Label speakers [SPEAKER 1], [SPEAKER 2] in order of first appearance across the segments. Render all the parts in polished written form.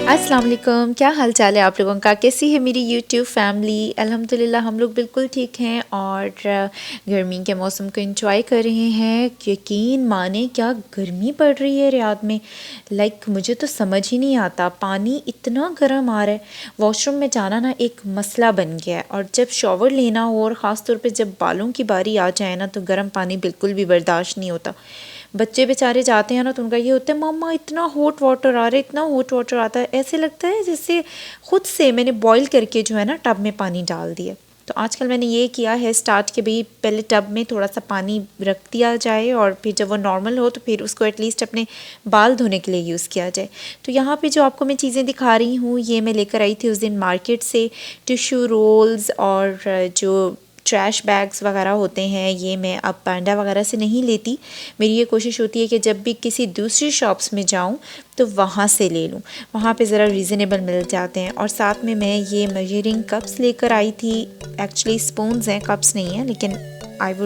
[SPEAKER 1] अस्सलाम वालेकुम, क्या हाल चाल है आप लोगों का? कैसी है मेरी यूट्यूब फैमिली? अल्हम्दुलिल्लाह हम लोग बिल्कुल ठीक हैं और गर्मी के मौसम को एंजॉय कर रहे हैं। यकीन माने क्या गर्मी पड़ रही है रियाद में। मुझे तो समझ ही नहीं आता, पानी इतना गर्म आ रहा है। वॉशरूम में जाना ना एक मसला बन गया है और जब शॉवर लेना हो और ख़ास तौर पे जब बालों की बारी आ जाए ना तो गर्म पानी बिल्कुल भी बर्दाश्त नहीं होता। बच्चे बेचारे जाते हैं ना तो उनका ये होता है, मम्मा इतना हॉट वाटर आ रहा है, इतना हॉट वाटर आता है, ऐसे लगता है जैसे खुद से मैंने बॉईल करके जो है ना टब में पानी डाल दिया। तो आजकल मैंने ये किया है स्टार्ट के भाई पहले टब में थोड़ा सा पानी रख दिया जाए और फिर जब वो नॉर्मल हो तो फिर उसको एटलीस्ट अपने बाल धोने के लिए यूज़ किया जाए। तो यहाँ पे जो आपको मैं चीज़ें दिखा रही हूँ ये मैं लेकर आई थी उस दिन मार्केट से। टिश्यू रोल्स और जो ट्रैश बैग्स वगैरह होते हैं ये मैं अब पांडा वगैरह से नहीं लेती। मेरी ये कोशिश होती है कि जब भी किसी दूसरी शॉप्स में जाऊँ तो वहाँ से ले लूँ, वहाँ पे ज़रा रीज़नेबल मिल जाते हैं। और साथ में मैं ये मेजरिंग कप्स लेकर आई थी। एक्चुअली स्पून्स हैं, कप्स नहीं हैं, लेकिन आई वुड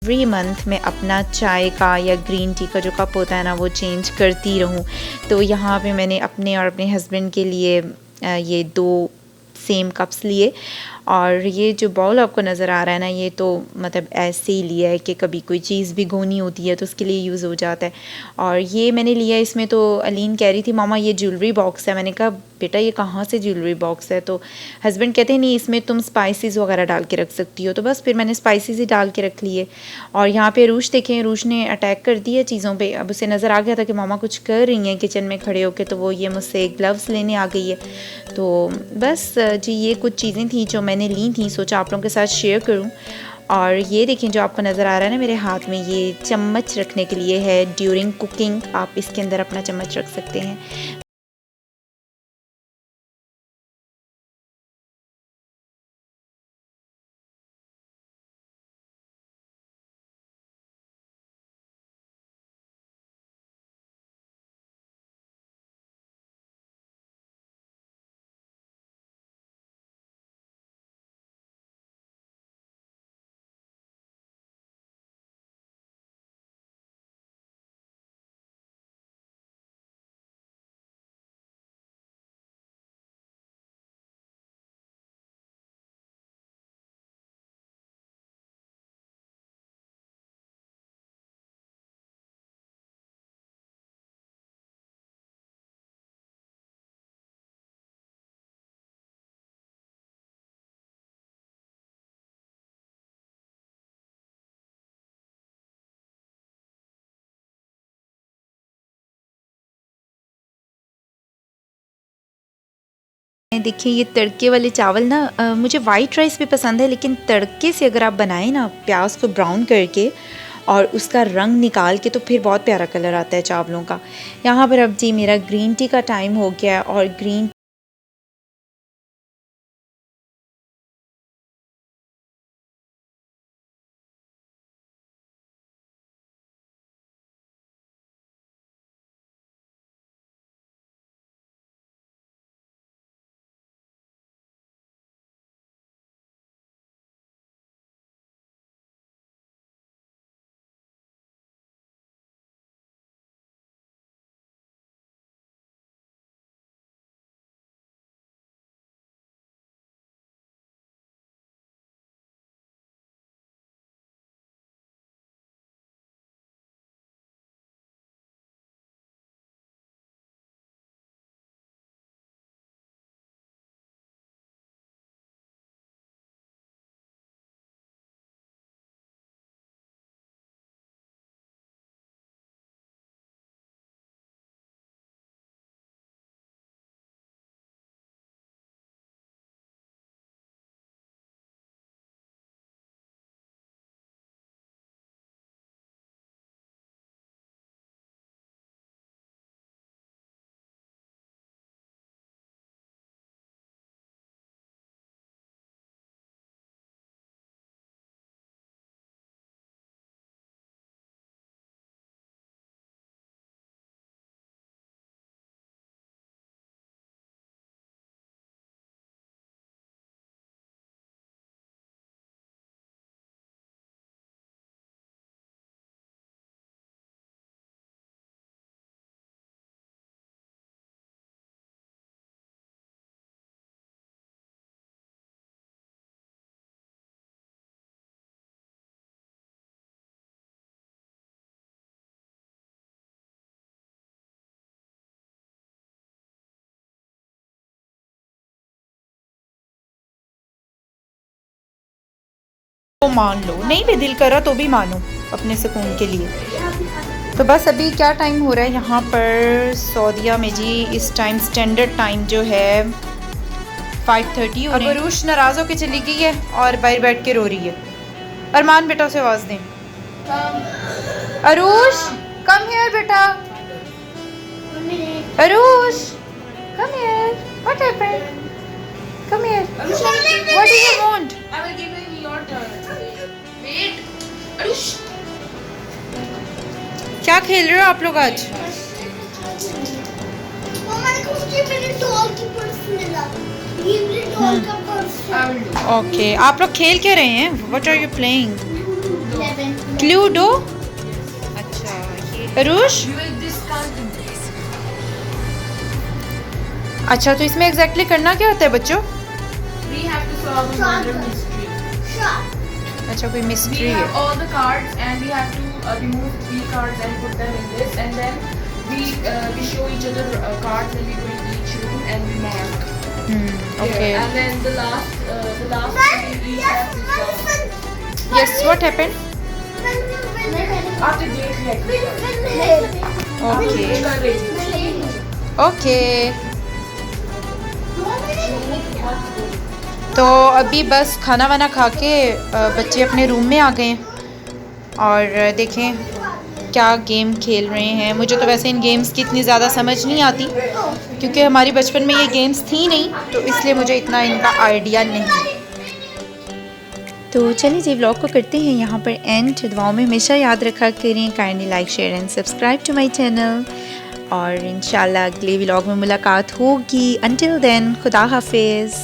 [SPEAKER 1] एवरी मंथ मैं अपना चाय का या ग्रीन टी का जो कप होता है ना वो चेंज करती रहूँ। तो यहाँ पे मैंने अपने और अपने हस्बैंड के लिए ये दो सेम कप्स लिए। और ये जो बाउल आपको नज़र आ रहा है ना ये तो मतलब ऐसे ही लिया है कि कभी कोई चीज़ भिगोनी होती है तो उसके लिए यूज़ हो जाता है। और ये मैंने लिया इसमें तो अलीन कह रही थी मामा ये ज्वेलरी बॉक्स है। मैंने कहा बेटा ये कहाँ से ज्वेलरी बॉक्स है? तो हस्बैंड कहते हैं नहीं इसमें तुम स्पाइसेस वगैरह डाल के रख सकती हो। तो बस फिर मैंने स्पाइसेस ही डाल के रख लिए। और यहाँ पे रूश देखें, रूश ने अटैक कर दिया चीज़ों पे। अब उसे नज़र आ गया था कि मामा कुछ कर रही हैं किचन में खड़े होके, तो वो ये मुझसे ग्लव्स लेने आ गई है। तो बस जी ये कुछ चीज़ें थी जो मैंने ली थी, सोचा आप लोगों के साथ शेयर करूं। और ये देखें जो आपको नज़र आ रहा है ना मेरे हाथ में, ये चम्मच रखने के लिए है ड्यूरिंग कुकिंग। आप इसके अंदर अपना चम्मच रख सकते हैं। देखिए ये तड़के वाले चावल ना मुझे वाइट राइस भी पसंद है, लेकिन तड़के से अगर आप बनाएं ना प्याज को ब्राउन करके और उसका रंग निकाल के, तो फिर बहुत प्यारा कलर आता है चावलों का। यहाँ पर अब जी मेरा ग्रीन टी का टाइम हो गया और ग्रीन तो मान लो, नहीं भी दिल करा तो भी मानो अपने सुकून के लिए। तो बस अभी क्या टाइम हो रहा है यहाँ पर सऊदीया में जी, इस टाइम स्टैंडर्ड टाइम जो है 5:30 और अरूश नाराज़ होकर चली गई है और बाहर बैठ के रो रही है। अरमान बेटा उसे आवाज़ दें। अरूश कम हियर बेटा, Aroosh come here, what happened, come here, what do you want?
[SPEAKER 2] I will give you your turn. Wait. Arush.
[SPEAKER 1] क्या खेल रहे हो आप लोग आज?
[SPEAKER 2] I will do.
[SPEAKER 1] ओके आप लोग खेल क्या रहे हैं? What are you playing? Ludo. अच्छा Arush,
[SPEAKER 2] You will discount this.
[SPEAKER 1] अच्छा तो इसमें एग्जैक्टली करना क्या होता है बच्चों?
[SPEAKER 2] We have to solve a murder mystery.
[SPEAKER 1] अच्छा कोई
[SPEAKER 2] We
[SPEAKER 1] मिस्ट्री है।
[SPEAKER 2] have all the cards and we have to remove 3 cards and put them in this, and then we show each other cards and we go in each room and we mark.
[SPEAKER 1] Okay
[SPEAKER 2] Here. And then the last we each have this.
[SPEAKER 1] Yes what happened?
[SPEAKER 2] After date like
[SPEAKER 1] okay okay तो अभी बस खाना वाना खा के बच्चे अपने room में आ गए हैं और देखें क्या गेम खेल रहे हैं। मुझे तो वैसे इन गेम्स की इतनी ज़्यादा समझ नहीं आती क्योंकि हमारी बचपन में ये गेम्स थी नहीं, तो इसलिए मुझे इतना इनका आइडिया नहीं। तो चलिए जी व्लॉग को करते हैं यहाँ पर एंड। दुआओं में हमेशा याद रखा करें, kindly like share and subscribe to my channel और इंशाल्लाह अगले व्लॉग में मुलाकात होगी। अंटिल देन खुदा हाफिज़।